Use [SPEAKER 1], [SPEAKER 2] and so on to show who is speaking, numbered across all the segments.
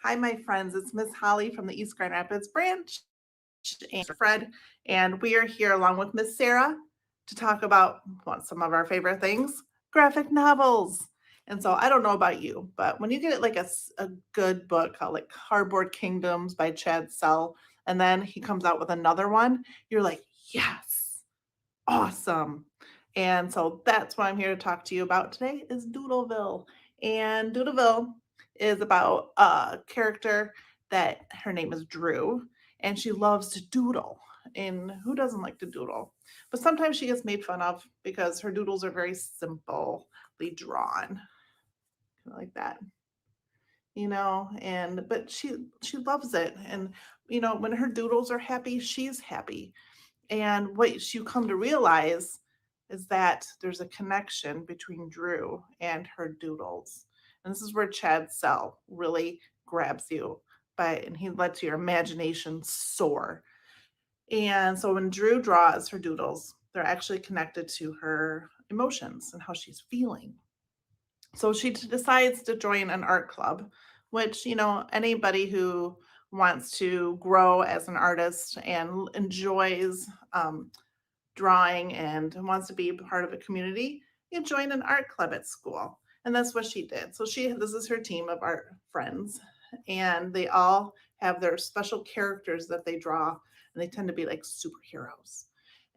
[SPEAKER 1] Hi, my friends. It's Miss Holly from the East Grand Rapids branch and Fred, and we are here along with Miss Sarah to talk about some of our favorite things, graphic novels. And so I don't know about you, but when you get like a good book called like Cardboard Kingdoms by Chad Sell, and then he comes out with another one, you're like, yes, awesome. And so that's what I'm here to talk to you about today is Doodleville. And Doodleville is about a character that her name is Drew, and she loves to doodle. And who doesn't like to doodle? But sometimes she gets made fun of because her doodles are very simply drawn, like that, and but she loves it. And when her doodles are happy, she's happy. And what you come to realize is that there's a connection between Drew and her doodles. And this is where Chad Sell really grabs you and he lets your imagination soar. And so when Drew draws her doodles, they're actually connected to her emotions and how she's feeling. So she decides to join an art club, which, anybody who wants to grow as an artist and enjoys drawing and wants to be part of a community, you join an art club at school. And that's what she did. So this is her team of art friends, and they all have their special characters that they draw, and they tend to be like superheroes.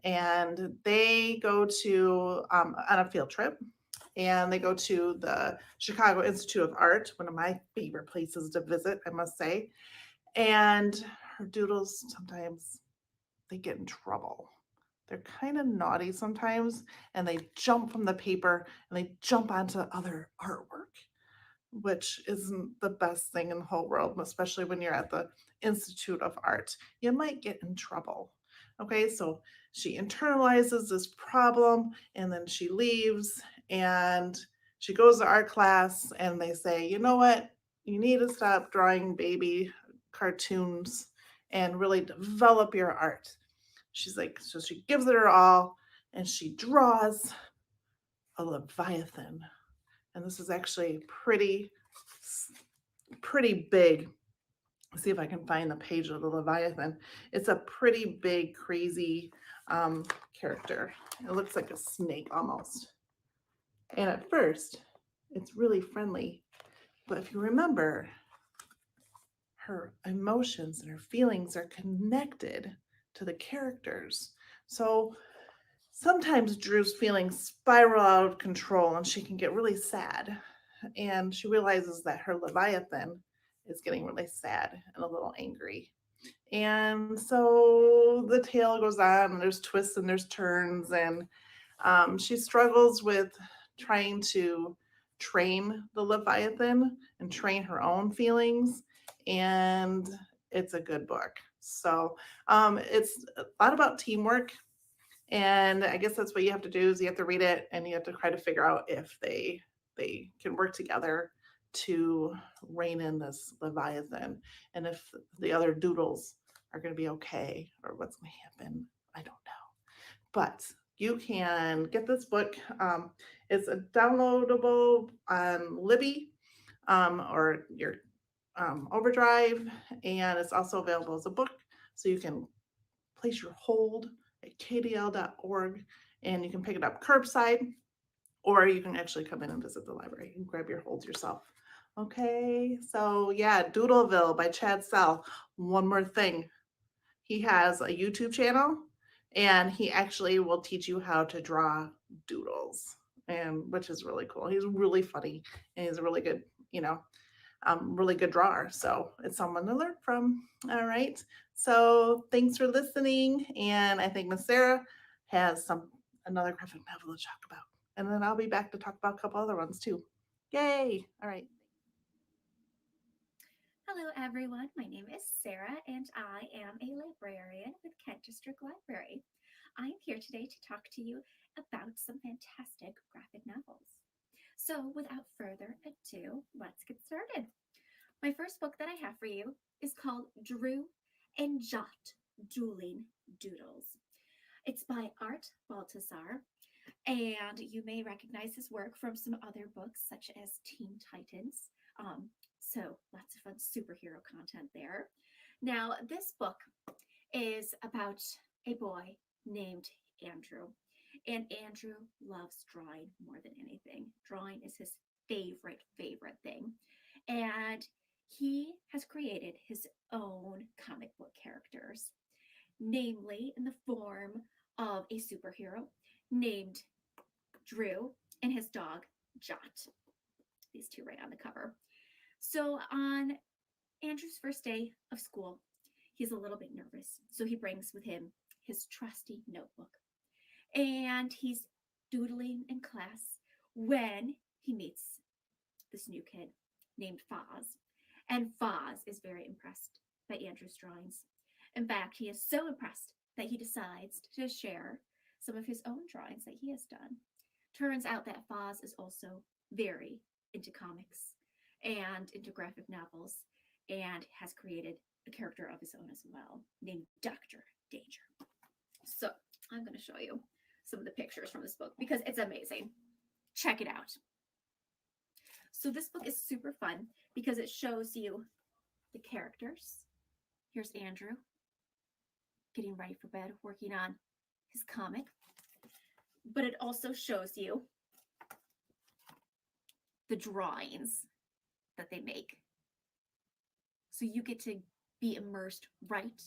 [SPEAKER 1] And they go to on a field trip, and they go to the Chicago Institute of Art, one of my favorite places to visit, I must say. And her doodles sometimes they get in trouble. They're kind of naughty sometimes, and they jump from the paper and they jump onto other artwork, which isn't the best thing in the whole world, especially when you're at the Institute of Art. You might get in trouble. Okay, so she internalizes this problem and then she leaves and she goes to art class and they say, you know what? You need to stop drawing baby cartoons and really develop your art. She's like, so she gives it her all and she draws a Leviathan. And this is actually pretty big. Let's see if I can find the page of the Leviathan. It's a pretty big, crazy character. It looks like a snake almost. And at first, it's really friendly. But if you remember, her emotions and her feelings are connected to the characters. So sometimes Drew's feelings spiral out of control and she can get really sad. And she realizes that her Leviathan is getting really sad and a little angry. And so the tale goes on, and there's twists and there's turns, and she struggles with trying to train the Leviathan and train her own feelings. And it's a good book. So it's a lot about teamwork, and I guess that's what you have to do is you have to read it and you have to try to figure out if they can work together to rein in this Leviathan, and if the other doodles are going to be okay or what's going to happen. I don't know. But you can get this book. It's a downloadable on Libby or your Overdrive, and it's also available as a book. So you can place your hold at kdl.org and you can pick it up curbside, or you can actually come in and visit the library and grab your holds yourself. Okay, so yeah, Doodleville by Chad Sell. One more thing, he has a YouTube channel and he actually will teach you how to draw doodles, and which is really cool. He's really funny and he's a really good, really good drawer. So it's someone to learn from. All right. So thanks for listening. And I think Miss Sarah has another graphic novel to talk about. And then I'll be back to talk about a couple other ones too. Yay. All right.
[SPEAKER 2] Hello, everyone. My name is Sarah, and I am a librarian with Kent District Library. I am here today to talk to you about some fantastic graphic novels. So, without further ado, let's get started. My first book that I have for you is called Drew and Jot Dueling Doodles. It's by Art Baltazar, and you may recognize his work from some other books such as Teen Titans. So lots of fun superhero content there. Now, this book is about a boy named Andrew. And Andrew loves drawing more than anything. Drawing is his favorite thing. And he has created his own comic book characters, namely in the form of a superhero named Drew and his dog Jot. These two right on the cover. So on Andrew's first day of school, he's a little bit nervous. So he brings with him his trusty notebook. And he's doodling in class when he meets this new kid named Foz. And Foz is very impressed by Andrew's drawings. In fact, he is so impressed that he decides to share some of his own drawings that he has done. Turns out that Foz is also very into comics and into graphic novels and has created a character of his own as well named Dr. Danger. So I'm going to show you some of the pictures from this book because it's amazing. Check it out. So this book is super fun because it shows you the characters. Here's Andrew getting ready for bed, working on his comic. But it also shows you the drawings that they make. So you get to be immersed right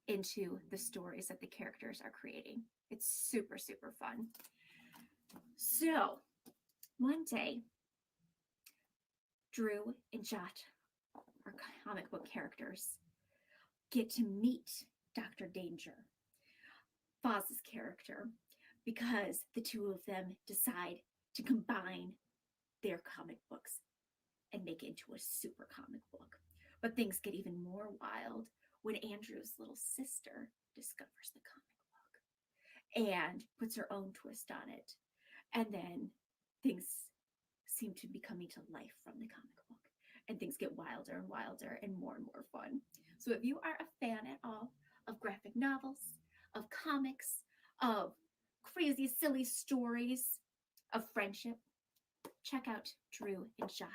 [SPEAKER 2] into the stories that the characters are creating. It's super, super fun. So one day, Drew and Jot, our comic book characters, get to meet Dr. Danger, Foz's character, because the two of them decide to combine their comic books and make it into a super comic book. But things get even more wild when Andrew's little sister discovers the comic book and puts her own twist on it. And then things seem to be coming to life from the comic book. And things get wilder and wilder and more fun. So if you are a fan at all of graphic novels, of comics, of crazy, silly stories, of friendship, check out Drew and Jot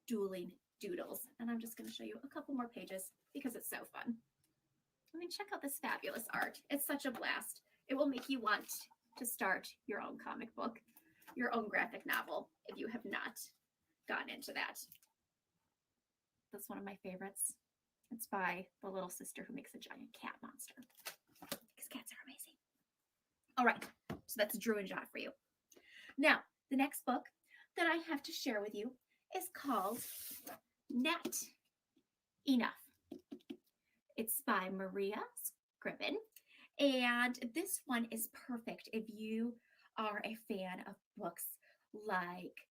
[SPEAKER 2] Dueling Doodles. And I'm just going to show you a couple more pages because it's so fun. I mean, check out this fabulous art. It's such a blast. It will make you want to start your own comic book, your own graphic novel, if you have not gotten into that. That's one of my favorites. It's by the little sister who makes a giant cat monster. Because cats are amazing. All right, so that's Drew and Jot for you. Now, the next book that I have to share with you is called Net Enough. It's by Maria Scriven, and this one is perfect if you are a fan of books like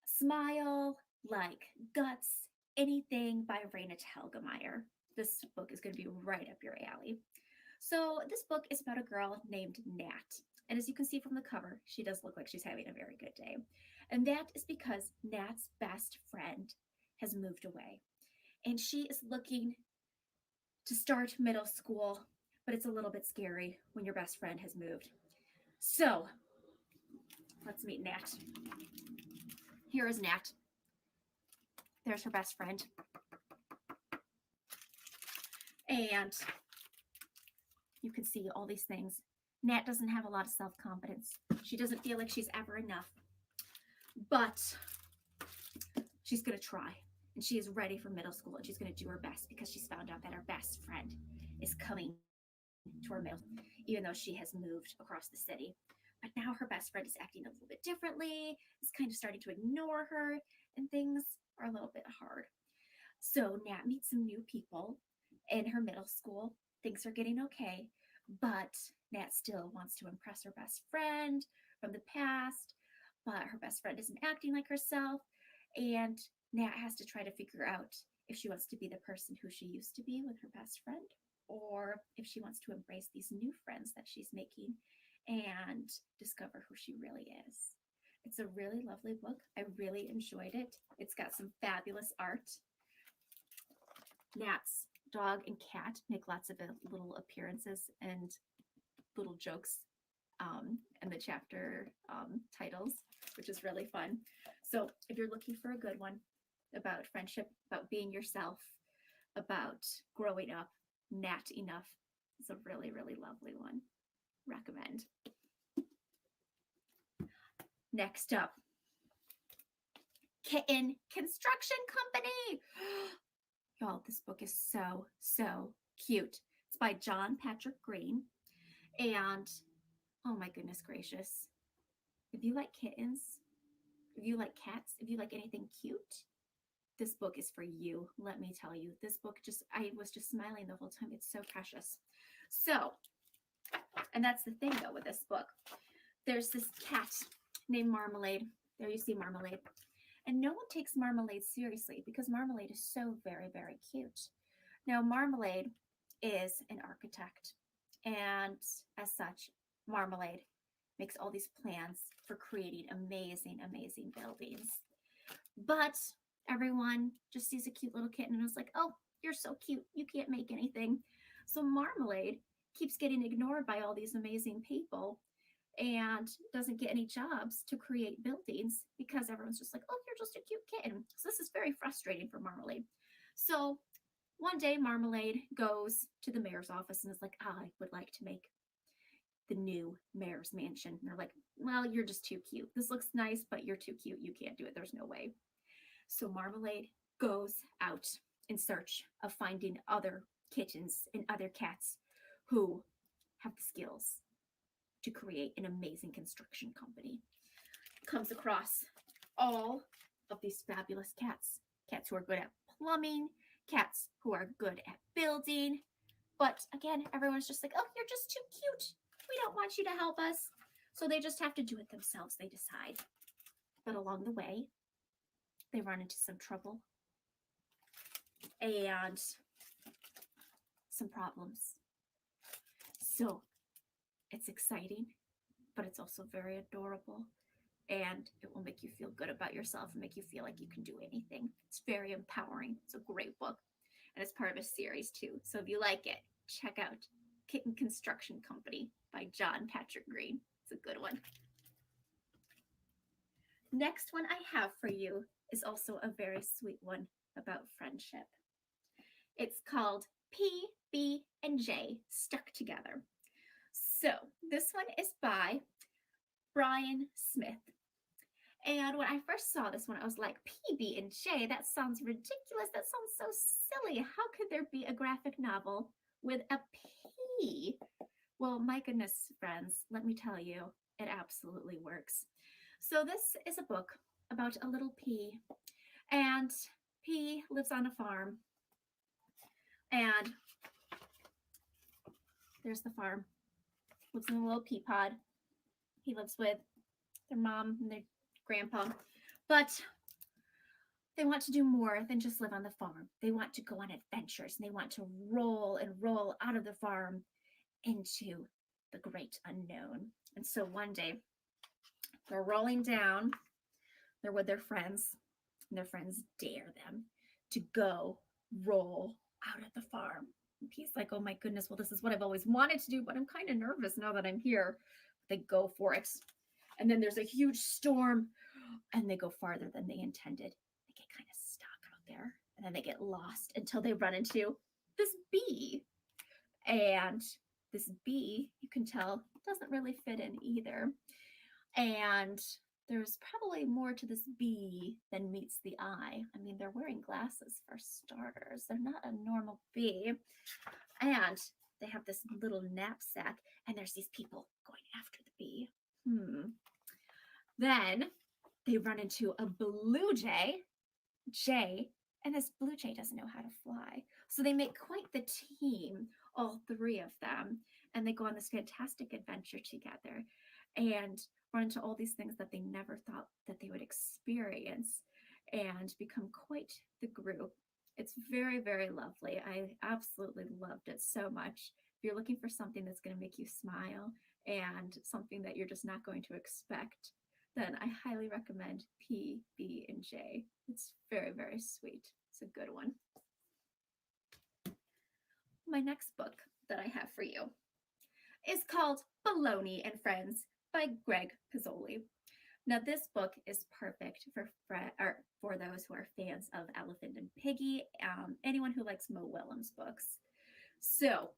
[SPEAKER 2] Smile, like Guts, anything by Raina Telgemeier. This book is going to be right up your alley. So this book is about a girl named Nat. And as you can see from the cover, she does look like she's having a very good day. And that is because Nat's best friend has moved away. And she is looking to start middle school, but it's a little bit scary when your best friend has moved. So let's meet Nat. Here is Nat. There's her best friend. And you can see all these things. Nat doesn't have a lot of self-confidence. She doesn't feel like she's ever enough. But she's going to try. And she is ready for middle school. And she's going to do her best because she's found out that her best friend is coming to her middle, even though she has moved across the city. But now her best friend is acting a little bit differently. Is kind of starting to ignore her. And things are a little bit hard. So Nat meets some new people in her middle school. Things are getting okay. But Nat still wants to impress her best friend from the past, but her best friend isn't acting like herself, and Nat has to try to figure out if she wants to be the person who she used to be with her best friend, or if she wants to embrace these new friends that she's making and discover who she really is. It's a really lovely book. I really enjoyed it. It's got some fabulous art. Nat's dog and cat make lots of little appearances and little jokes in the chapter titles, which is really fun. So if you're looking for a good one, about friendship, about being yourself, about growing up, nat enough. It's a really, really lovely one. Recommend. Next up, Kitten Construction Company. Y'all, this book is so, so cute. It's by John Patrick Green. And oh my goodness gracious. If you like kittens, if you like cats, if you like anything cute, this book is for you. Let me tell you, this book I was just smiling the whole time. It's so precious. So, and that's the thing though with this book. There's this cat named Marmalade. There you see Marmalade. And no one takes Marmalade seriously because Marmalade is so very, very cute. Now, Marmalade is an architect. And as such, Marmalade makes all these plans for creating amazing, amazing buildings. But everyone just sees a cute little kitten and is like, oh, you're so cute. You can't make anything. So Marmalade keeps getting ignored by all these amazing people and doesn't get any jobs to create buildings because everyone's just like, oh, you're just a cute kitten. So this is very frustrating for Marmalade. So one day Marmalade goes to the mayor's office and is like, I would like to make the new mayor's mansion. And they're like, well, you're just too cute. This looks nice, but you're too cute. You can't do it. There's no way. So Marmalade goes out in search of finding other kittens and other cats who have the skills to create an amazing construction company. Comes across all of these fabulous cats. Cats who are good at plumbing, cats who are good at building. But again, everyone's just like, oh, you're just too cute. We don't want you to help us. So they just have to do it themselves, they decide. But along the way, they run into some trouble and some problems. So it's exciting, but it's also very adorable. And it will make you feel good about yourself and make you feel like you can do anything. It's very empowering. It's a great book. And it's part of a series too. So if you like it, check out Kitten Construction Company by John Patrick Green. It's a good one. Next one I have for you is also a very sweet one about friendship. It's called P, B, and J Stuck Together. So this one is by Brian Smith. And when I first saw this one, I was like, P, B, and J, that sounds ridiculous. That sounds so silly. How could there be a graphic novel with a P? Well, my goodness, friends, let me tell you, it absolutely works. So this is a book about a little P, and P lives on a farm. And there's the farm. Lives in a little pea pod. He lives with their mom and their grandpa. But they want to do more than just live on the farm. They want to go on adventures, and they want to roll and roll out of the farm into the great unknown. And so one day they're rolling down. They're with their friends, and their friends dare them to go roll out of the farm. And Pete's like, oh my goodness, well, this is what I've always wanted to do, but I'm kind of nervous now that I'm here. They go for it. And then there's a huge storm, and they go farther than they intended. They get kind of stuck out there, and then they get lost until they run into this bee. And this bee, you can tell, doesn't really fit in either. And there's probably more to this bee than meets the eye. I mean, they're wearing glasses for starters. They're not a normal bee. And they have this little knapsack, and there's these people going after the bee. Then they run into a blue jay, and this blue jay doesn't know how to fly. So they make quite the team, all three of them, and they go on this fantastic adventure together and run into all these things that they never thought that they would experience and become quite the group. It's very, very lovely. I absolutely loved it so much. If you're looking for something that's going to make you smile and something that you're just not going to expect, then I highly recommend P, B, and J. It's very, very sweet. It's a good one. My next book that I have for you is called Baloney and Friends by Greg Pizzoli. Now, this book is perfect or for those who are fans of Elephant and Piggy, anyone who likes Mo Willems books. So,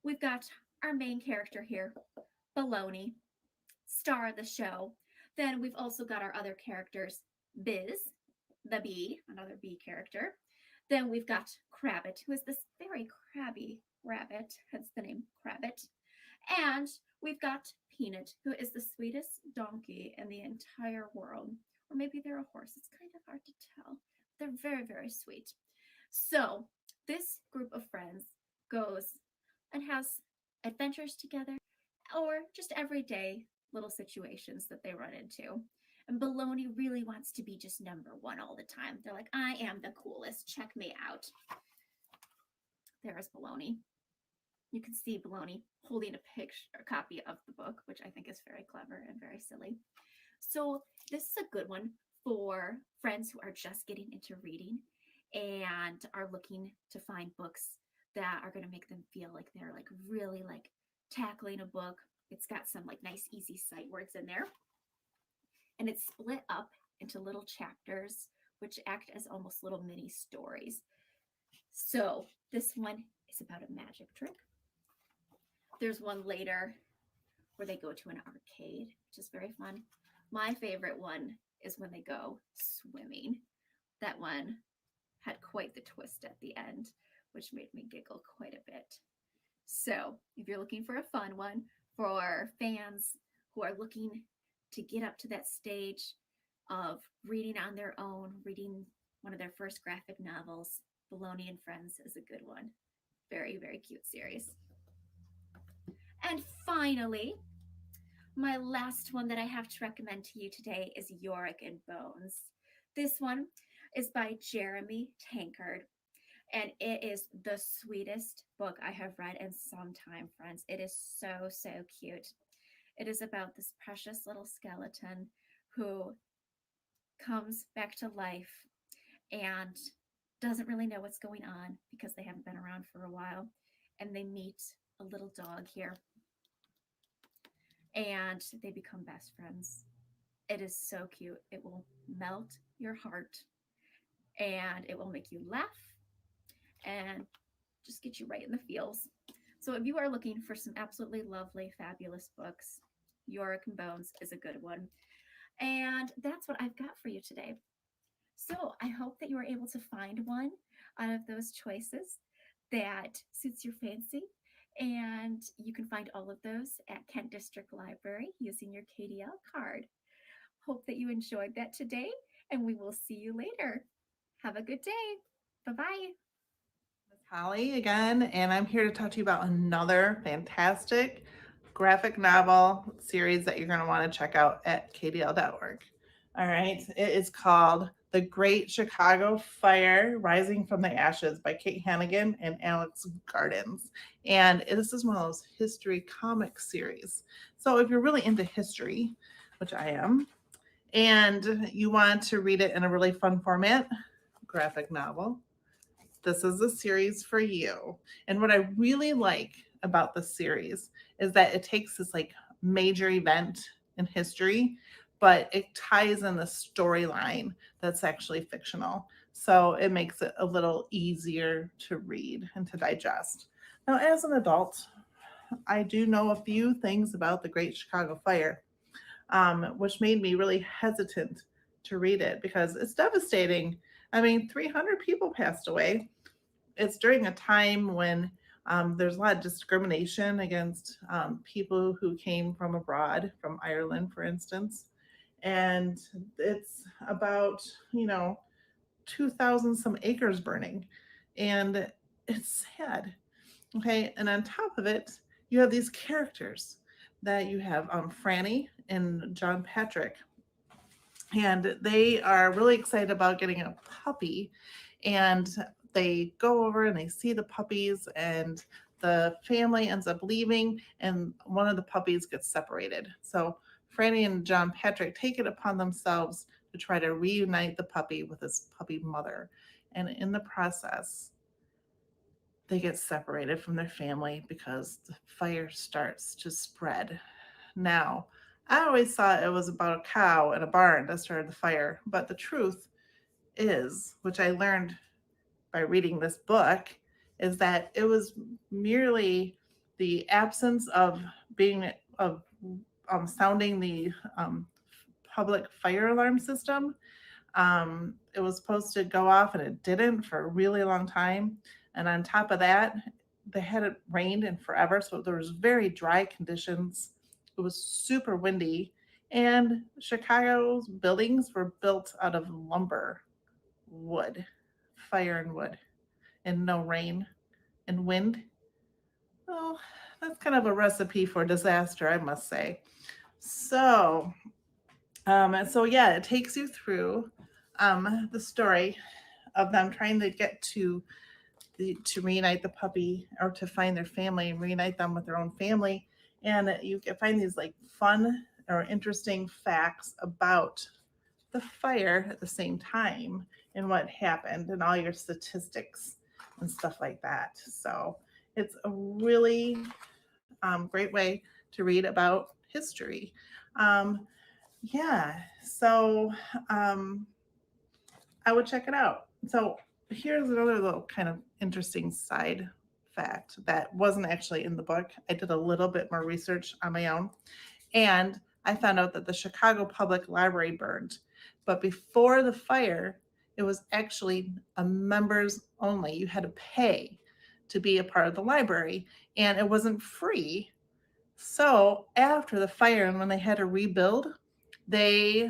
[SPEAKER 2] we've got our main character here, Baloney, star of the show. Then we've also got our other characters, Biz, the bee, another bee character. Then we've got Crabbit, who is this very crabby rabbit, hence the name Crabbit. And we've got Peanut, who is the sweetest donkey in the entire world. Or maybe they're a horse. It's kind of hard to tell. They're very, very sweet. So, this group of friends goes and has adventures together or just everyday little situations that they run into. And Baloney really wants to be just number one all the time. They're like, I am the coolest. Check me out. There's Baloney. You can see Baloney holding a copy of the book, which I think is very clever and very silly. So this is a good one for friends who are just getting into reading and are looking to find books that are going to make them feel like they're like really like tackling a book. It's got some like nice easy sight words in there, and it's split up into little chapters which act as almost little mini stories. So this one is about a magic trick. There's one later where they go to an arcade, which is very fun. My favorite one is when they go swimming. That one had quite the twist at the end, which made me giggle quite a bit. So, if you're looking for a fun one for fans who are looking to get up to that stage of reading on their own, reading one of their first graphic novels, Baloney and Friends is a good one. Very, very cute series. And finally, my last one that I have to recommend to you today is Yorick and Bones. This one is by Jeremy Tankard, and it is the sweetest book I have read in some time, friends. It is so, so cute. It is about this precious little skeleton who comes back to life and doesn't really know what's going on because they haven't been around for a while. And they meet a little dog here and they become best friends. It is so cute. It will melt your heart and it will make you laugh and just get you right in the feels. So if you are looking for some absolutely lovely, fabulous books, Yorick and Bones is a good one. And that's what I've got for you today. So I hope that you are able to find one out of those choices that suits your fancy. And you can find all of those at Kent District Library using your KDL card. Hope that you enjoyed that today, and we will see you later. Have a good day. Bye bye.
[SPEAKER 1] Holly again, and I'm here to talk to you about another fantastic graphic novel series that you're going to want to check out at kdl.org. All right, it is called The Great Chicago Fire Rising from the Ashes by Kate Hannigan and Alex Gardens. And this is one of those history comic series. So if you're really into history, which I am, and you want to read it in a really fun format, graphic novel, this is a series for you. And what I really like about the series is that it takes this like major event in history, but it ties in the storyline that's actually fictional. So it makes it a little easier to read and to digest. Now, as an adult, I do know a few things about the Great Chicago Fire, which made me really hesitant to read it because it's devastating. I mean, 300 people passed away. It's during a time when there's a lot of discrimination against people who came from abroad, from Ireland, for instance. And it's about, 2,000 some acres burning. And it's sad. Okay. And on top of it, you have these characters that you have Franny and John Patrick, and they are really excited about getting a puppy, and they go over and they see the puppies, and the family ends up leaving and one of the puppies gets separated. So Franny and John Patrick take it upon themselves to try to reunite the puppy with his puppy mother, and in the process they get separated from their family because the fire starts to spread. Now, I always thought it was about a cow in a barn that started the fire, but the truth is, which I learned by reading this book, is that it was merely the absence of being of sounding the public fire alarm system. It was supposed to go off and it didn't for a really long time. And on top of that, they hadn't rained in forever, so there was very dry conditions. It was super windy, and Chicago's buildings were built out of lumber, wood, fire and wood, and no rain and wind. Well, that's kind of a recipe for disaster, I must say. So, so yeah, it takes you through the story of them trying to get to reunite the puppy or to find their family and reunite them with their own family. And you can find these like fun or interesting facts about the fire at the same time and what happened and all your statistics and stuff like that. So it's a really great way to read about history. Um, yeah, so um, I would check it out. So here's another little kind of interesting side fact that wasn't actually in the book. I did a little bit more research on my own, and I found out that the Chicago Public Library burned. But before the fire, it was actually a members only. You had to pay to be a part of the library, and it wasn't free. So after the fire and when they had to rebuild, they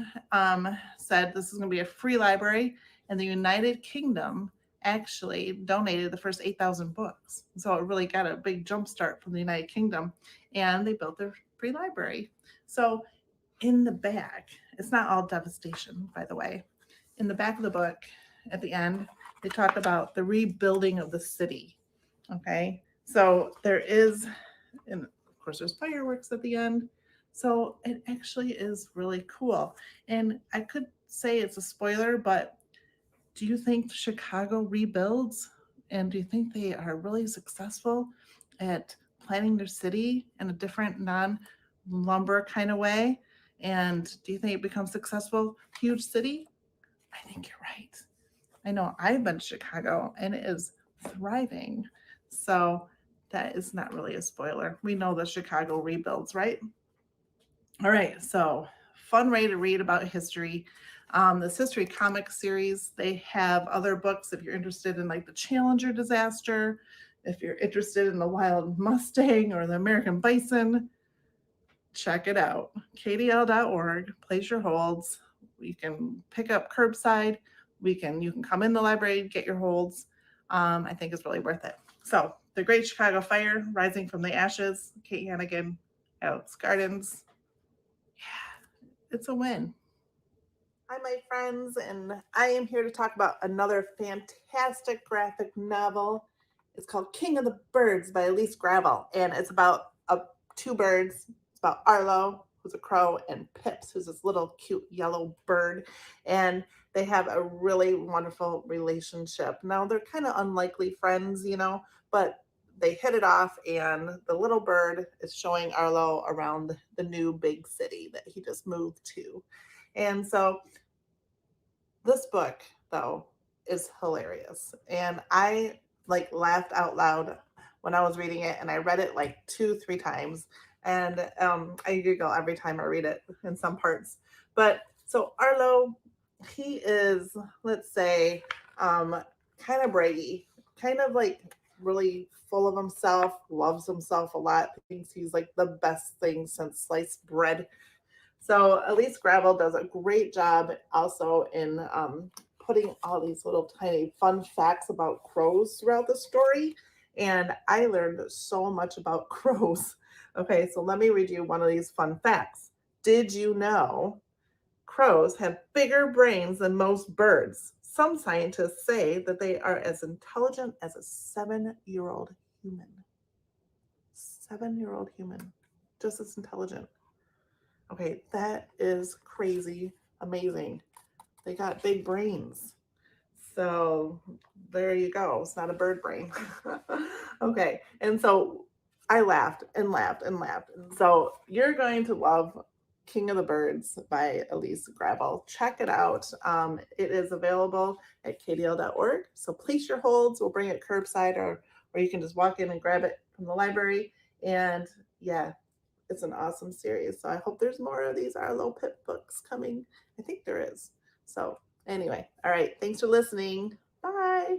[SPEAKER 1] said this is going to be a free library, and the United Kingdom actually donated the first 8,000 books. So it really got a big jump start from the United Kingdom, and they built their free library. So in the back, it's not all devastation, by the way. In the back of the book, at the end, they talk about the rebuilding of the city. Okay, so there is, and of course, there's fireworks at the end. So it actually is really cool. And I could say it's a spoiler, but do you think Chicago rebuilds? And do you think they are really successful at planning their city in a different non lumber kind of way? And do you think it becomes successful, huge city? I think you're right. I know I've been to Chicago and it is thriving. So that is not really a spoiler. We know the Chicago rebuilds, right? All right, so fun way to read about history. This history comic series, they have other books if you're interested in like the Challenger disaster, if you're interested in the wild Mustang or the American bison, check it out. KDL.org, place your holds. You can pick up curbside. You can come in the library, get your holds. I think it's really worth it. So the Great Chicago Fire, Rising from the Ashes, Kate Hannigan, Alex Gardens. Yeah, it's a win. Hi, my friends, and I am here to talk about another fantastic graphic novel. It's called King of the Birds by Elise Gravel, and it's about two birds. It's about Arlo, who's a crow, and Pips, who's this little cute yellow bird, and they have a really wonderful relationship. Now, they're kind of unlikely friends, but they hit it off, and the little bird is showing Arlo around the new big city that he just moved to. And so this book, though, is hilarious. And I like laughed out loud when I was reading it, and I read it like two, three times. And I giggle every time I read it in some parts. But so Arlo, he is, let's say, kind of braggy, kind of like really full of himself, loves himself a lot, thinks he's like the best thing since sliced bread. So Elise Gravel does a great job also in putting all these little tiny fun facts about crows throughout the story. And I learned so much about crows. Okay, so let me read you one of these fun facts. Did you know crows have bigger brains than most birds? Some scientists say that they are as intelligent as a 7-year-old human. 7-year-old human, just as intelligent. Okay, that is crazy amazing. They got big brains. So there you go. It's not a bird brain. Okay, and so I laughed and laughed and laughed. And so you're going to love King of the Birds by Elise Gravel. Check it out. It is available at kdl.org. So place your holds. We'll bring it curbside, or you can just walk in and grab it from the library. And yeah, it's an awesome series. So I hope there's more of these Arlo Pip books coming. I think there is. So anyway, all right. Thanks for listening. Bye.